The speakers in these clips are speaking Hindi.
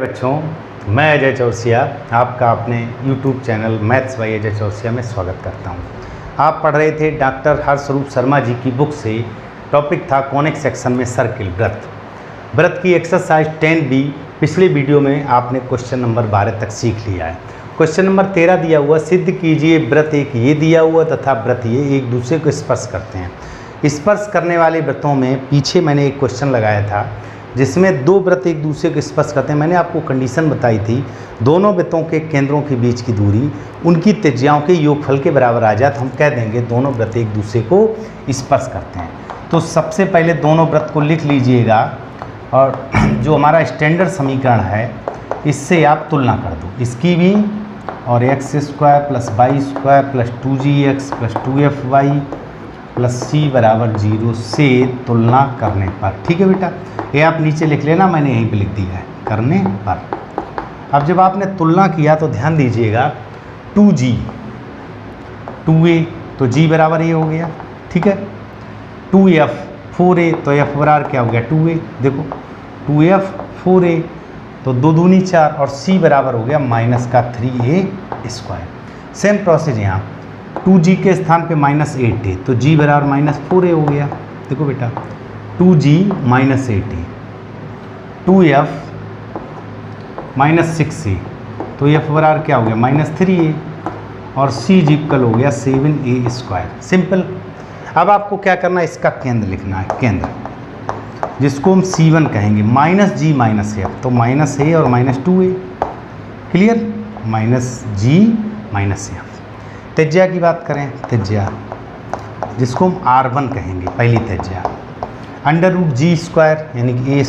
बच्चों, मैं अजय चौरसिया आपका अपने YouTube channel maths by Ajay Chaurasia में स्वागत करता हूं। आप पढ़ रहे थे डॉक्टर हर्षरूप शर्मा जी की बुक से। टॉपिक था कॉनिक सेक्शन में सर्किल वृत्त की एक्सरसाइज 10B। पिछले वीडियो में आपने क्वेश्चन नंबर 12 तक सीख लिया है। क्वेश्चन नंबर 13 दिया हुआ, सिद्ध कीजिए वृत्त एक ये दिया हुआ तथा वृत्त ये एक दूसरे को स्पर्श करते हैं। स्पर्श करने वाले वृत्तों में पीछे मैंने एक क्वेश्चन लगाया था जिसमें दो वृत्त एक दूसरे को स्पर्श करते हैं। मैंने आपको कंडीशन बताई थी, दोनों वृत्तों के केंद्रों के बीच की दूरी उनकी त्रिज्याओं के योगफल के बराबर आ जाए तो हम कह देंगे दोनों वृत्त एक दूसरे को स्पर्श करते हैं। तो सबसे पहले दोनों वृत्त को लिख लीजिएगा और जो हमारा स्टैंडर्ड समीकरण है इससे आप तुलना कर दो इसकी भी, और x² + y² + 2gx + 2fy + c = 0 से तुलना करने पर। ठीक है बेटा, ये आप नीचे लिख लेना, मैंने यहीं पे लिख दिया है करने पर। अब जब आपने तुलना किया तो ध्यान दीजिएगा 2g 2a तो g बराबर ये हो गया। ठीक है, 2f 4a तो f बराबर क्या हो गया 2a। देखो 2f 4a तो 2 दूनी 4 और c बराबर हो गया -3a²। सेम प्रोसेस यहाँ 2g के स्थान पे -8a तो g बराबर -4a हो गया। देखो बेटा 2g -8a, 2f -6a तो f बराबर क्या हो गया -3a और c इक्वल हो गया 7a²। सिंपल। अब आपको क्या करना है, इसका केंद्र लिखना है, केंद्र जिसको हम C1 कहेंगे। -g -f तो -a और -2a। Clear, -g -f। त्रिज्या की बात करें, त्रिज्या जिसको हम R1 कहेंगे, पहली त्रिज्या √g² यानी कि a²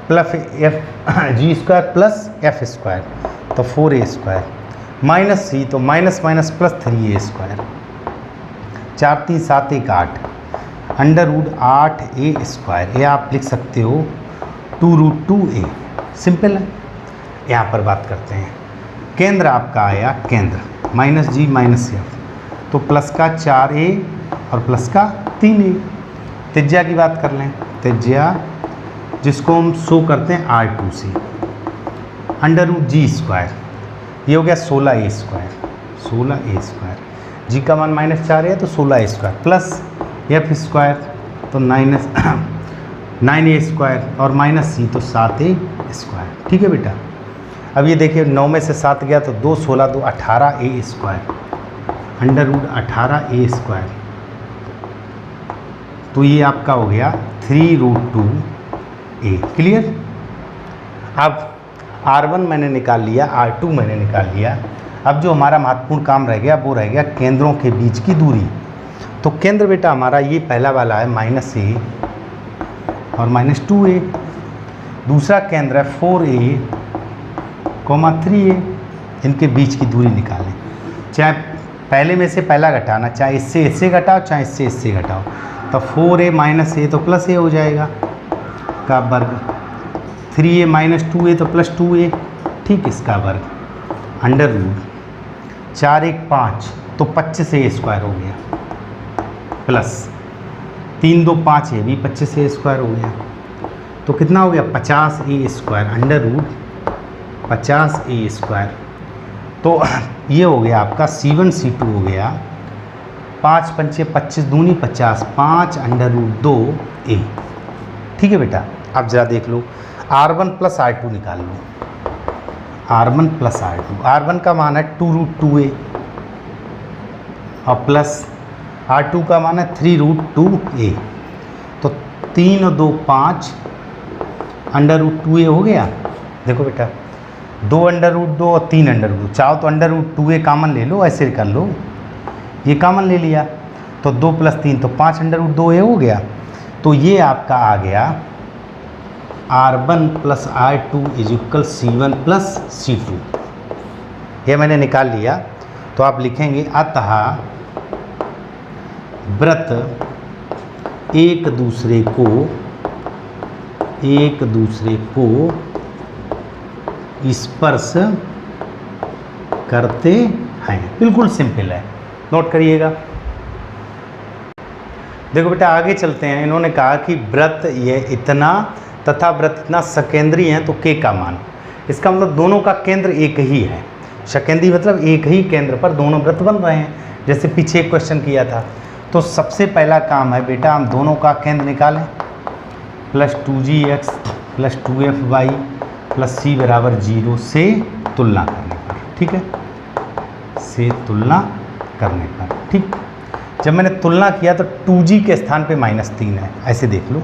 plus g² plus f² तो 4a² -c तो -+ 3a²। 4 3 7 1 8 √8a²। ये आप लिख सकते हो 2√2a। सिंपल है। यहाँ पर बात करते हैं, केंद्र आपका आया, केंद्र -g -f तो प्लस का 4a और प्लस का 3a। त्रिज्या की बात कर लें, त्रिज्या जिसको हम शो करते हैं R2 से √g², ये हो गया 16a²। g का मान -4 है तो 16a² प्लस f² तो 9a² और -c तो 7a²। ठीक है बेटा, अब ये देखिए 9 में से 7 गया तो 2 16 2 18a² √18a²। तो ये आपका हो गया 3√2a। क्लियर। अब R1 मैंने निकाल लिया, R2 मैंने निकाल लिया। अब जो हमारा महत्वपूर्ण काम रह गया वो रह गया केंद्रों के बीच की दूरी। तो केंद्र बेटा हमारा ये पहला वाला है -a और -2a। दूसरा केंद्र है 4a, 3a। इनके बीच की दूरी निकालें, चाहे पहले में से पहला घटाना, चाहे इससे घटाओ चाहे इससे घटाओ। तो 4a -a तो +a हो जाएगा का वर्ग, 3a -2a तो +2a। ठीक, इसका वर्ग √4 1 5 तो 25a² हो गया प्लस 3 2 5 ये भी 25a² हो गया। तो कितना हो गया 50a² √50a²। तो ये हो गया आपका C1 C2 हो गया 5 5 25 दूनी 50 5 √2a। ठीक है बेटा, अब ज़रा देख लो R1 + R2 निकाल लो। R1 + R2, R1 का मान है 2√2a और प्लस R2 का मान है 3√2a। तो 3 और 2 5 √2a हो गया। देखो बेटा 2 √2 और 3 √2, चाहो तो √2a कामन ले लो, ऐसे कर लो, ये कामन ले लिया तो 2 + 3 तो 5 √2a हो गया। तो ये आपका आ गया R1 + R2 = C1 + C2। ये मैंने निकाल लिया। तो आप लिखेंगे अतः वृत्त एक दूसरे को स्पर्श करते हैं। बिल्कुल सिंपल है, नोट करिएगा। देखो बेटा आगे चलते हैं। इन्होंने कहा कि वृत्त ये इतना तथा वृत्त इतना सकेंद्री है तो के का मान, इसका मतलब दोनों का केंद्र एक ही है। सकेंद्री मतलब एक ही केंद्र पर दोनों वृत्त बन रहे हैं, जैसे पीछे एक क्वेश्चन किया था। तो सबसे पहला काम है बेटा हम दोनों का केंद्र निकालें, plus 2gx plus 2fy plus c बराबर 0 से तुलना करने पर, ठीक है, से तुलना करने पर, ठीक। जब मैंने तुलना किया तो 2g के स्थान पे -3 है, ऐसे देख लो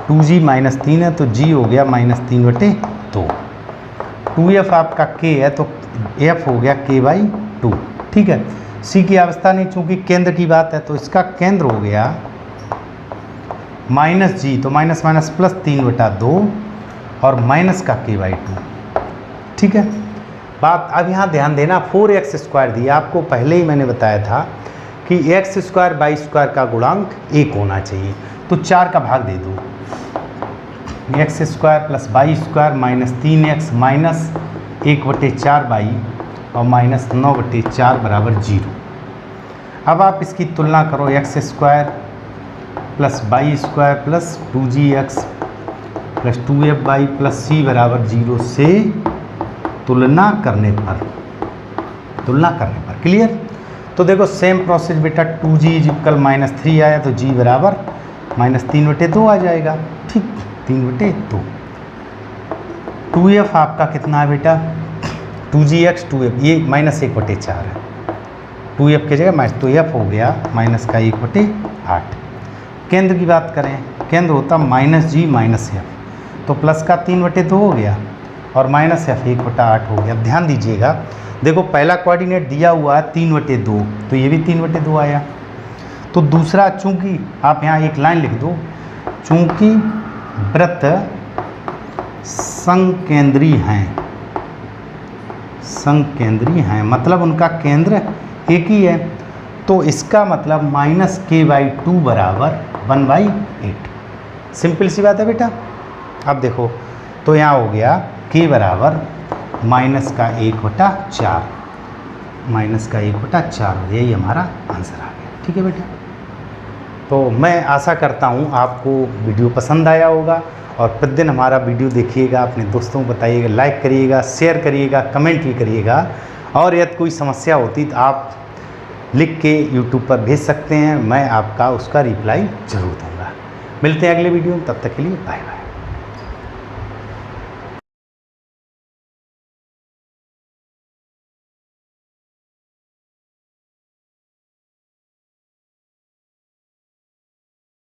2g -3 है तो g हो गया -3/2। 2f आपका k है तो f हो गया k/2, ठीक है। c की आवश्यकता नहीं, चूंकि केंद्र की बात है तो इसका केंद्र हो गया -g, तो माइनस माइनस प्लस 3/2 और माइनस का k/2, ठीक है। बात अब यहाँ ध्यान देना, 4x² दिया आपको, पहले ही मैंने बताया था कि x² y² का गुणांक 1 होना चाहिए, तो 4 का भाग दे दो, x² plus y² minus 3x minus 1/4y और माइनस 9/4 बराबर 0। अब आप इसकी तुलना करो, x² plus y² plus 2gx plus 2fy plus c बराबर 0 से तुलना करने पर, क्लियर। तो देखो सेम प्रोसेस बेटा, 2g इक्वल -3 आया तो g बराबर -3/2 आ जाएगा, ठीक, 3/2। 2f आपका कितना है बेटा, 2gx 2f, ये -1/4 है, 2f की जगह तो f हो गया माइनस का 1/8। केंद्र की बात करें, केंद्र होता -g -f, तो प्लस का 3/2 हो गया और माइनस f 1/8 हो गया। ध्यान दीजिएगा, देखो पहला कोऑर्डिनेट दिया हुआ है 3/2, तो ये भी 3/2 आया। तो दूसरा, चूंकि आप यहाँ एक लाइन लिख दो, चूंकि वृत्त संकेंद्री हैं, मतलब उनका केंद्र एक ही है, तो इसका मतलब -k/2 बराबर 1/8। सिंपल सी बात है बेटा। अब देखो तो यहाँ हो गया k बराबर माइनस का 1/4, यही हमारा आंसर आ गया, ठीक है बेटा। तो मैं आशा करता हूँ आपको वीडियो पसंद आया होगा, और प्रतिदिन हमारा वीडियो देखिएगा, अपने दोस्तों को बताइएगा, लाइक करिएगा, शेयर करिएगा, कमेंट भी करिएगा, और यदि कोई समस्या होती तो आप लिख के यूट्यूब पर भेज सकते हैं, मैं आपका उसका रिप्लाई ज़रूर दूँगा। मिलते हैं अगले वीडियो में, तब तक के लिए बाय बाय।